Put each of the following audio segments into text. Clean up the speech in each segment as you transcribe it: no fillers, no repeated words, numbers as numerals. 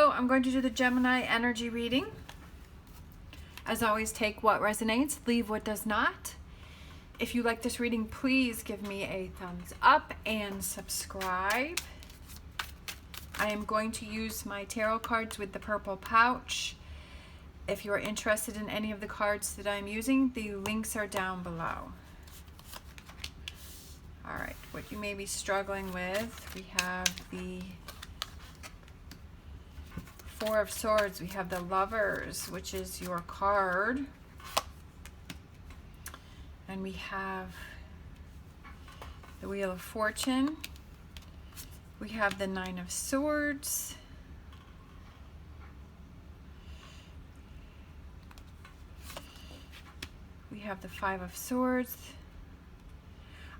So I'm going to do the Gemini energy reading. As always, take what resonates, leave what does not. If you like this reading, please give me a thumbs up and subscribe. I am going to use my tarot cards with the purple pouch. If you are interested in any of the cards that I'm using, the links are down below. All right, what you may be struggling with, we have the Four of Swords, we have the Lovers, which is your card. And we have the Wheel of Fortune. We have the Nine of Swords. We have the Five of Swords.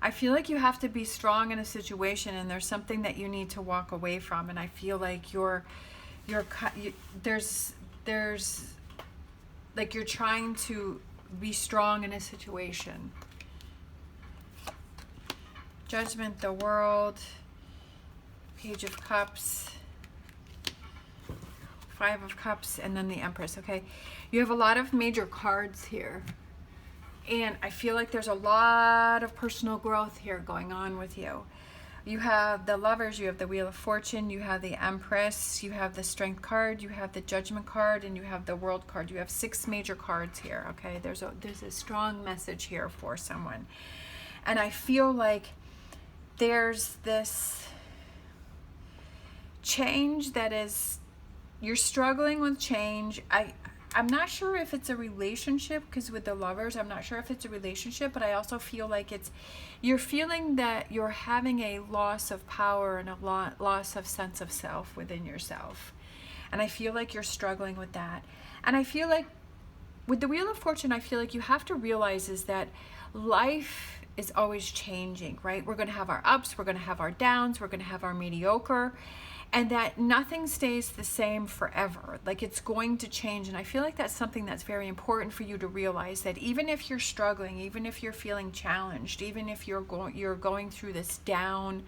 I feel like you have to be strong in a situation and there's something that you need to walk away from, and I feel like there's like you're trying to be strong in a situation. Judgment, the World, Page of Cups, Five of Cups, and then the Empress. Okay, you have a lot of major cards here, and I feel like there's a lot of personal growth here going on with you. You have the Lovers, you have the Wheel of Fortune, you have the Empress, you have the Strength card, you have the Judgment card, and you have the World card. You have 6 major cards here, okay? There's a strong message here for someone. And I feel like there's this change that is, you're struggling with change. I'm not sure if it's a relationship, because with the Lovers, I'm not sure if it's a relationship, but I also feel like you're feeling that you're having a loss of power and a loss of sense of self within yourself. And I feel like you're struggling with that. And I feel like with the Wheel of Fortune, I feel like you have to realize is that life is always changing, right? We're going to have our ups, we're going to have our downs, we're going to have our mediocre, and that nothing stays the same forever. Like, it's going to change. And I feel like that's something that's very important for you to realize, that even if you're struggling, even if you're feeling challenged, even if you're going through this down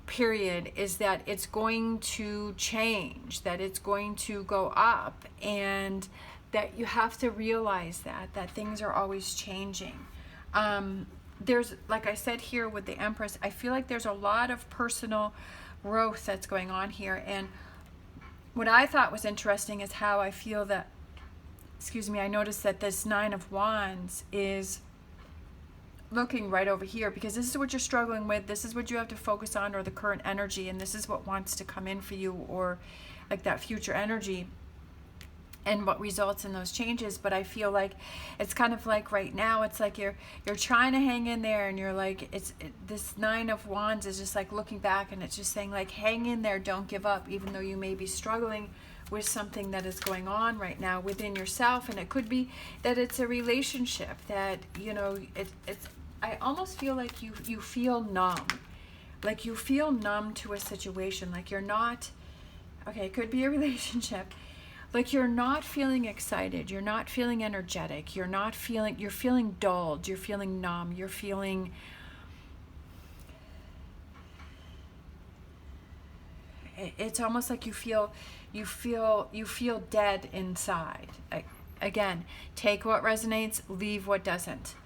period, is that it's going to change, that it's going to go up, and that you have to realize that things are always changing. There's, like I said here with the Empress, I feel like there's a lot of personal growth that's going on here. And what I thought was interesting is how I feel that, I noticed that this Nine of Wands is looking right over here, because this is what you're struggling with, this is what you have to focus on, or the current energy, and this is what wants to come in for you, or like that future energy, and what results in those changes. But I feel like it's kind of like right now, it's like you're trying to hang in there, and you're like, this Nine of Wands is just like looking back, and it's just saying like, hang in there, don't give up, even though you may be struggling with something that is going on right now within yourself. And it could be that it's a relationship that, you know, I almost feel like you feel numb, like you feel numb to a situation, like you're not, okay, it could be a relationship. Like you're not feeling excited, you're not feeling energetic, you're feeling dulled, you're feeling numb, you're feeling, it's almost like you feel dead inside. Again, take what resonates, leave what doesn't.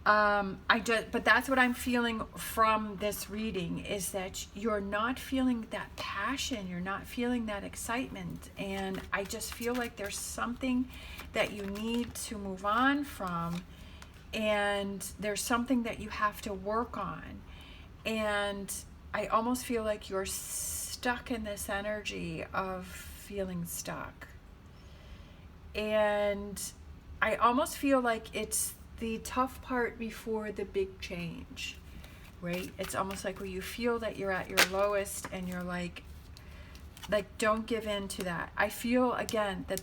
But that's what I'm feeling from this reading, is that you're not feeling that passion, you're not feeling that excitement, and I just feel like there's something that you need to move on from, and there's something that you have to work on. And I almost feel like you're stuck in this energy of feeling stuck, and I almost feel like it's the tough part before the big change, right? It's almost like where you feel that you're at your lowest, and you're like don't give in to that. I feel again that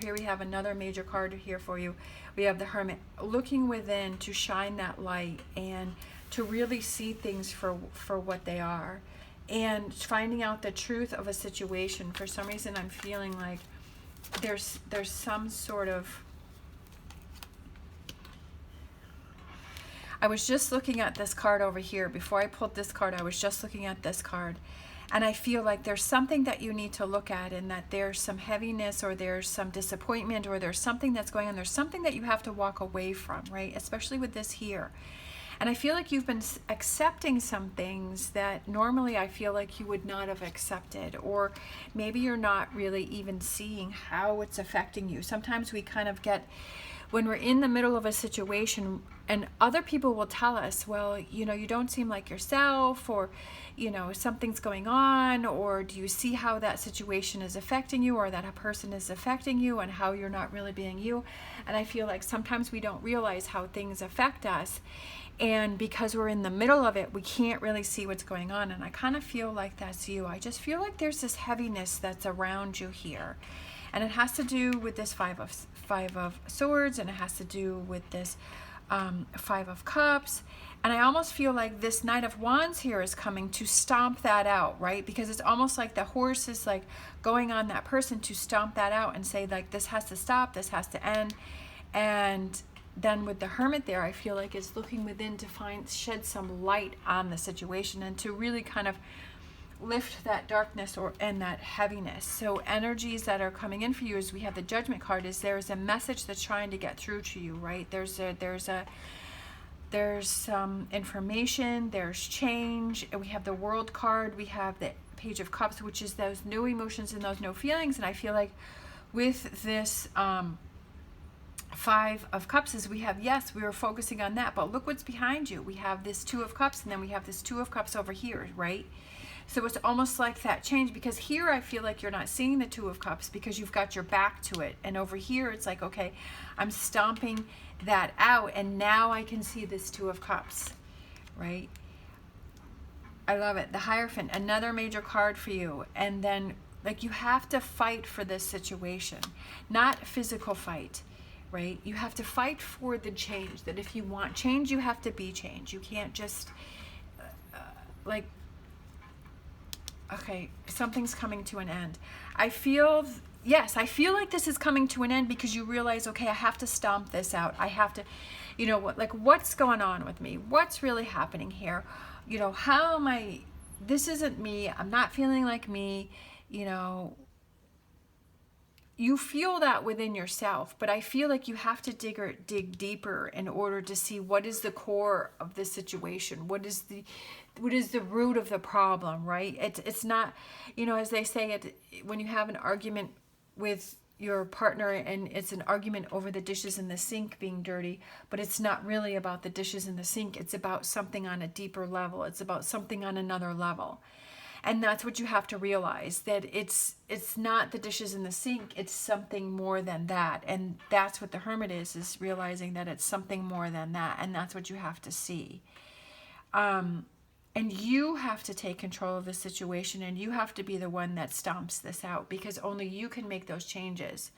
here we have another major card here for you. We have the Hermit, looking within to shine that light and to really see things for what they are, and finding out the truth of a situation. For some reason, I'm feeling like there's some sort of, I was just looking at this card over here. Before I pulled this card, I was just looking at this card. And I feel like there's something that you need to look at, and that there's some heaviness, or there's some disappointment, or there's something that's going on. There's something that you have to walk away from, right? Especially with this here. And I feel like you've been accepting some things that normally I feel like you would not have accepted, or maybe you're not really even seeing how it's affecting you. Sometimes we kind of get, when we're in the middle of a situation and other people will tell us, well, you know, you don't seem like yourself, or, you know, something's going on, or do you see how that situation is affecting you, or that a person is affecting you, and how you're not really being you. And I feel like sometimes we don't realize how things affect us. And because we're in the middle of it, we can't really see what's going on. And I kind of feel like that's you. I just feel like there's this heaviness that's around you here. And it has to do with this Five of Swords, and it has to do with this Five of Cups. And I almost feel like this Knight of Wands here is coming to stomp that out, right? Because it's almost like the horse is like going on that person to stomp that out and say, like, this has to stop, this has to end. And then with the Hermit there, I feel like it's looking within to shed some light on the situation, and to really kind of lift that darkness and that heaviness. So energies that are coming in for you, as we have the Judgment card, is there's a message that's trying to get through to you, right? There's some information, there's change, and we have the World card, we have the Page of Cups, which is those no emotions and those no feelings. And I feel like with this Five of Cups is we have, yes, we were focusing on that, but look what's behind you. We have this Two of Cups, and then we have this Two of Cups over here, right? So it's almost like that change, because here I feel like you're not seeing the Two of Cups because you've got your back to it. And over here it's like, okay, I'm stomping that out, and now I can see this Two of Cups, right? I love it. The Hierophant, another major card for you. And then, like, you have to fight for this situation, not physical fight, right? You have to fight for the change, that if you want change, you have to be change. You can't just like, okay, something's coming to an end. I feel, yes, I feel like this is coming to an end because you realize, okay, I have to stomp this out. I have to, you know, what, like, what's going on with me? What's really happening here? You know, how am I, this isn't me. I'm not feeling like me, you know. You feel that within yourself, but I feel like you have to dig deeper in order to see what is the core of the situation. What is the root of the problem, right? It's not, you know, as they say, when you have an argument with your partner and it's an argument over the dishes in the sink being dirty, but it's not really about the dishes in the sink. It's about something on a deeper level. It's about something on another level. And that's what you have to realize, that it's not the dishes in the sink, it's something more than that. And that's what the Hermit is realizing that it's something more than that. And that's what you have to see. And you have to take control of the situation, and you have to be the one that stomps this out, because only you can make those changes.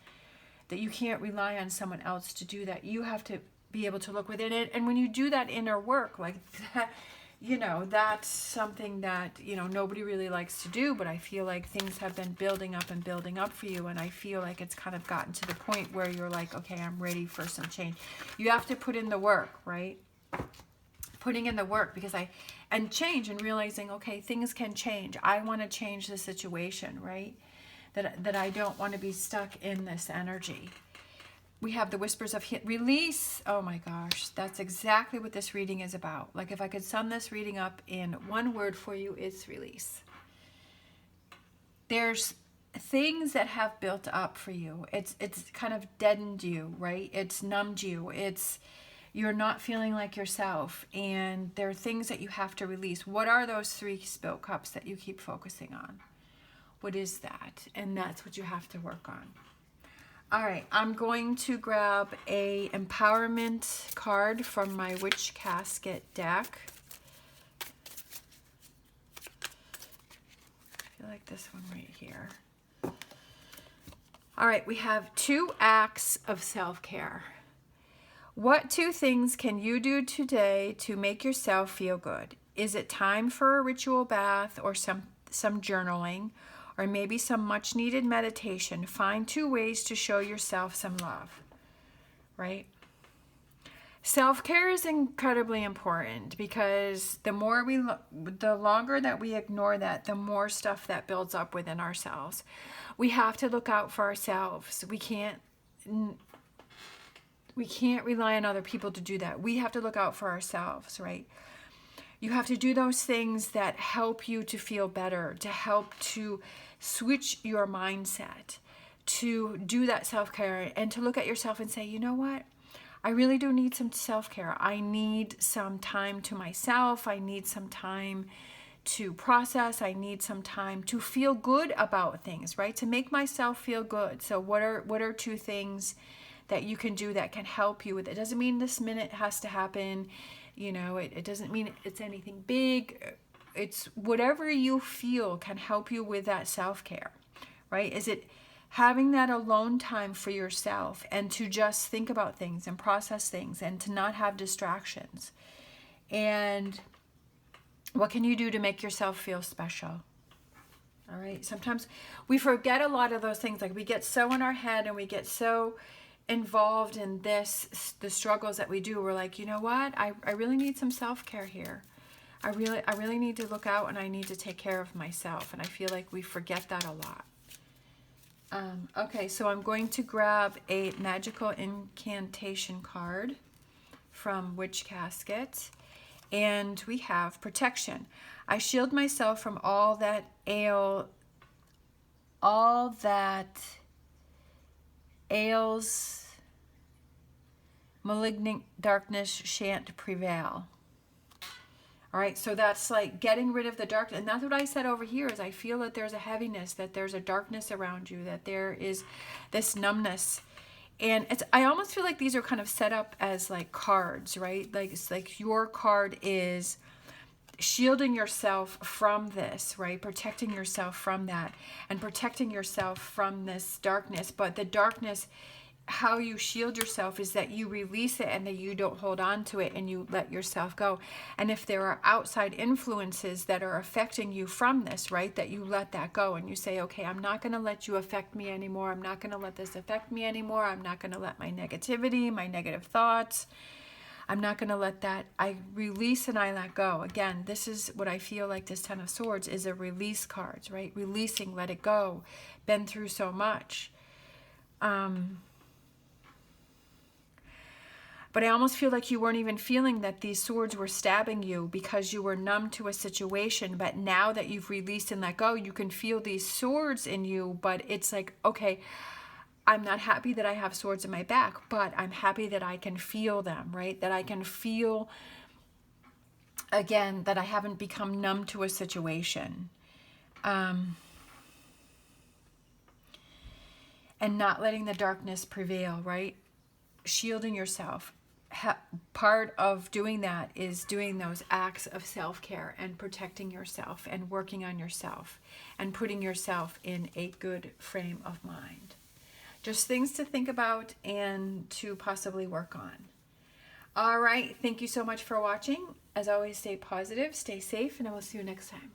That you can't rely on someone else to do that. You have to be able to look within it. And when you do that inner work like that, you know, that's something that, you know, nobody really likes to do, but I feel like things have been building up for you, and I feel like it's kind of gotten to the point where you're like, okay, I'm ready for some change. You have to put in the work, right? Putting in the work, and change, and realizing, okay, things can change. I want to change the situation, right? That I don't want to be stuck in this energy. We have the Whispers of Release. Oh my gosh, that's exactly what this reading is about. Like, if I could sum this reading up in one word for you, it's release. There's things that have built up for you. It's kind of deadened you, right? It's numbed you. You're not feeling like yourself, and there are things that you have to release. What are those 3 spilt cups that you keep focusing on? What is that? And that's what you have to work on. All right, I'm going to grab a empowerment card from my Witch Casket deck. I feel like this one right here. All right, we have 2 acts of self-care. What 2 things can you do today to make yourself feel good? Is it time for a ritual bath, or some journaling, or maybe some much needed meditation? Find 2 ways to show yourself some love, right? Self-care is incredibly important because the longer that we ignore that, the more stuff that builds up within ourselves. We have to look out for ourselves. We can't rely on other people to do that. We have to look out for ourselves, right? You have to do those things that help you to feel better, to help to switch your mindset, to do that self-care and to look at yourself and say, you know what? I really do need some self-care. I need some time to myself. I need some time to process. I need some time to feel good about things, right? To make myself feel good. So what are 2 things that you can do that can help you with it? It doesn't mean this minute has to happen. You know, it doesn't mean it's anything big. It's whatever you feel can help you with that self-care, right? Is it having that alone time for yourself and to just think about things and process things and to not have distractions? And what can you do to make yourself feel special? All right. Sometimes we forget a lot of those things. Like we get so in our head and we get so involved in the struggles that we do. We're like, you know what? I really need some self-care here. I really need to look out and I need to take care of myself. And I feel like we forget that a lot. Okay, so I'm going to grab a magical incantation card from Witch Casket. And we have protection. I shield myself from all that ails, malignant darkness shan't prevail. All right, so that's like getting rid of the darkness. And that's what I said over here is I feel that there's a heaviness, that there's a darkness around you, that there is this numbness. And I almost feel like these are kind of set up as like cards, right? Like it's like your card is shielding yourself from this, right? Protecting yourself from that and protecting yourself from this darkness. But the darkness, how you shield yourself is that you release it and that you don't hold on to it and you let yourself go. And if there are outside influences that are affecting you from this, right, that you let that go and you say, okay, I'm not going to let you affect me anymore. I'm not going to let this affect me anymore. I'm not going to let my negativity, my negative thoughts, I'm not going to let that. I release and I let go. Again, this is what I feel like this 10 of Swords is a release cards, right? Releasing, let it go. Been through so much. But I almost feel like you weren't even feeling that these swords were stabbing you because you were numb to a situation. But now that you've released and let go, you can feel these swords in you. But it's like, okay, I'm not happy that I have swords in my back, but I'm happy that I can feel them, right? That I can feel, again, that I haven't become numb to a situation. And not letting the darkness prevail, right? Shielding yourself. Part of doing that is doing those acts of self-care and protecting yourself and working on yourself and putting yourself in a good frame of mind. Just things to think about and to possibly work on. All right. Thank you so much for watching. As always, stay positive, stay safe, and I will see you next time.